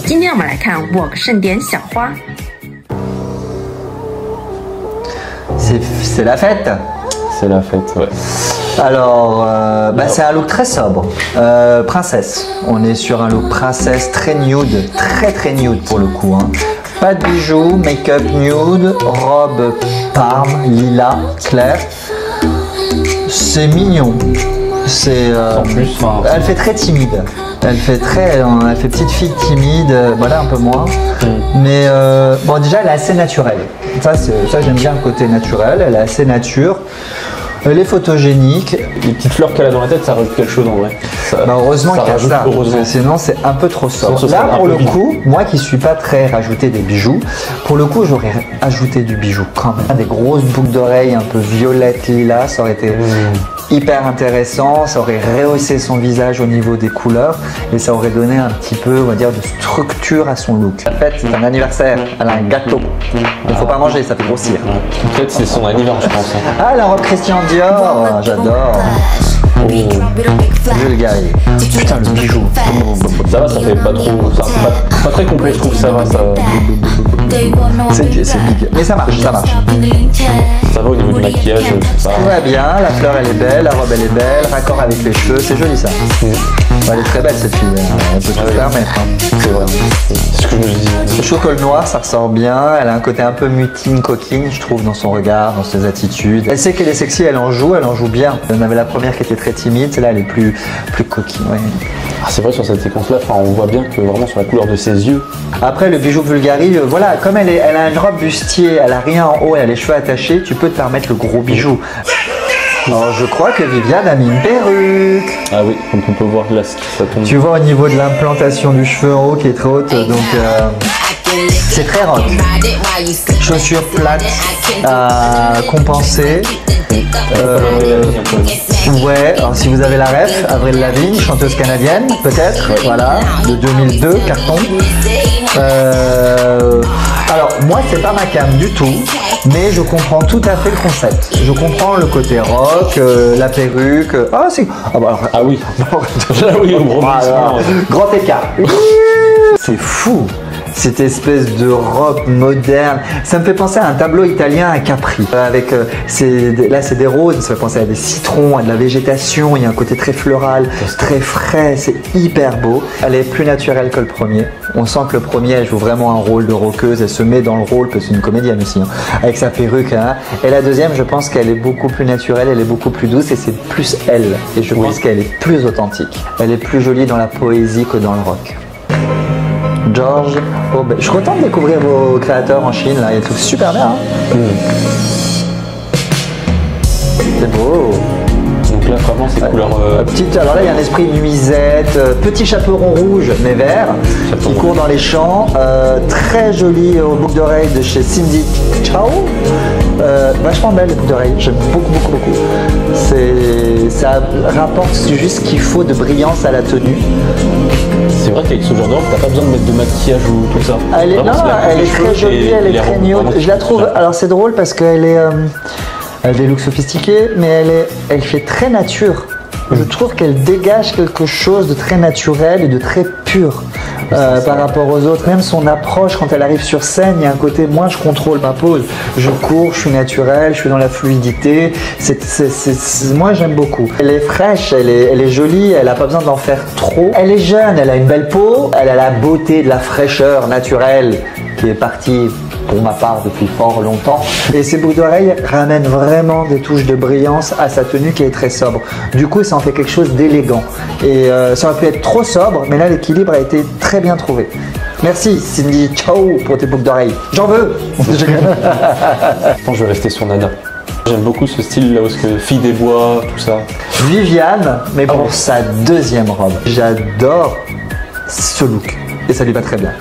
今天我们来看 Vogue 盛典小花。C'est la fête. C'est la fête, ouais. Alors, c'est un look très sobre, princesse. On est sur un look princesse très nude, très nude pour le coup. Hein. Pas de bijoux, make-up nude, robe parme, lilas, clair. C'est mignon. C'est. Elle fait très timide. Elle fait petite fille timide, voilà un peu moins. Mais bon, déjà elle est assez naturelle. Ça j'aime bien le côté naturel. Elle est assez nature. Elle est photogénique. Les petites fleurs qu'elle a dans la tête, ça rajoute quelque chose en vrai. Heureusement qu'il y a ça, sinon c'est un peu trop sobre. Là pour le coup, moi qui suis pas très rajouté des bijoux, pour le coup j'aurais ajouté du bijou quand même. Des grosses boucles d'oreilles un peu violettes, lilas, ça aurait été hyper intéressant, ça aurait rehaussé son visage au niveau des couleurs et ça aurait donné un petit peu, on va dire, de structure à son look. La fête, c'est un anniversaire, elle a un gâteau. Il ne faut pas manger, ça fait grossir. En fait, c'est son anniversaire, je pense. Ah, la robe Christian Dior, j'adore. Bulgarie. Putain, le bijou. Ça va, ça fait pas trop. Pas très complet, je trouve que ça va. C'est big. Mais ça marche, ça marche. Ça va au niveau du maquillage. Tout va bien, la fleur elle est belle, la robe elle est belle, raccord avec les cheveux, c'est joli ça. Elle est très belle cette fille, elle peut tout permettre. C'est vrai. C'est ce que je me dis. Le chocolat noir, ça ressort bien, elle a un côté un peu mutine, coquine, je trouve, dans son regard, dans ses attitudes. Elle sait qu'elle est sexy, elle en joue bien. On avait la première qui était très timide, celle-là elle est plus coquine. Ouais. Ah, c'est vrai, sur cette séquence-là, on voit bien que vraiment sur la couleur de ses yeux. Après, le bijou Bulgarie, voilà, comme elle a une robe bustier, elle a rien en haut, elle a les cheveux attachés, tu peux te permettre le gros bijou. Alors, je crois que Viviane a mis une perruque. Ah oui, comme on peut voir là, ça tombe. Tu vois au niveau de l'implantation du cheveu en haut qui est très haute, donc c'est très rock. Chaussures plates à compenser. Ouais, alors si vous avez la ref, Avril Lavigne, chanteuse canadienne, peut-être, voilà, de 2002, carton. Alors, moi, c'est pas ma cam du tout, mais je comprends tout à fait le concept. Je comprends le côté rock, la perruque. Ah, c'est. Ah oui. Grand écart. C'est fou. Cette espèce de robe moderne, ça me fait penser à un tableau italien à Capri. Avec là c'est des roses, ça fait penser à des citrons, à de la végétation, il y a un côté très floral, très frais, c'est hyper beau. Elle est plus naturelle que le premier. On sent que le premier, elle joue vraiment un rôle de rockeuse, elle se met dans le rôle, parce que c'est une comédienne aussi, hein, avec sa perruque. Hein. Et la deuxième, je pense qu'elle est beaucoup plus naturelle, elle est beaucoup plus douce et c'est plus elle. Et je pense qu'elle est plus authentique. Elle est plus jolie dans la poésie que dans le rock. George Aubert. Je suis content de découvrir vos créateurs en Chine, là, ils trouvent super bien. Hein. C'est beau. Donc là, vraiment, c'est couleur. Alors là, il y a un esprit nuisette, petit chaperon rouge, mais vert, qui court dans les champs. Très joli aux boucles d'oreilles de chez Cindy Chao. Vachement belle les boucles d'oreilles, j'aime beaucoup. Ça rapporte juste ce qu'il faut de brillance à la tenue. C'est vrai qu'avec ce genre de robe, t'as pas besoin de mettre de maquillage ou tout ça. Elle est très jolie, elle est très nude. Je la trouve. Alors c'est drôle parce qu'elle est. Elle a des looks sophistiqués, mais elle fait très nature. Je trouve qu'elle dégage quelque chose de très naturel et de très pur par rapport aux autres. Même son approche quand elle arrive sur scène, il y a un côté, moi je contrôle ma pose. Je cours, je suis naturel, je suis dans la fluidité. Moi j'aime beaucoup. Elle est fraîche, elle est jolie, elle n'a pas besoin d'en faire trop. Elle est jeune, elle a une belle peau, elle a la beauté de la fraîcheur naturelle qui est partie pour ma part depuis fort longtemps. Et ces boucles d'oreilles ramènent vraiment des touches de brillance à sa tenue qui est très sobre. Du coup, ça en fait quelque chose d'élégant. Et ça aurait pu être trop sobre, mais là, l'équilibre a été très bien trouvé. Merci Cindy Chao pour tes boucles d'oreilles. J'en veux. Je pense que je vais rester sur Nana. J'aime beaucoup ce style là, parce que fille des bois, tout ça. Viviane, mais pour sa deuxième robe. J'adore ce look et ça lui va très bien.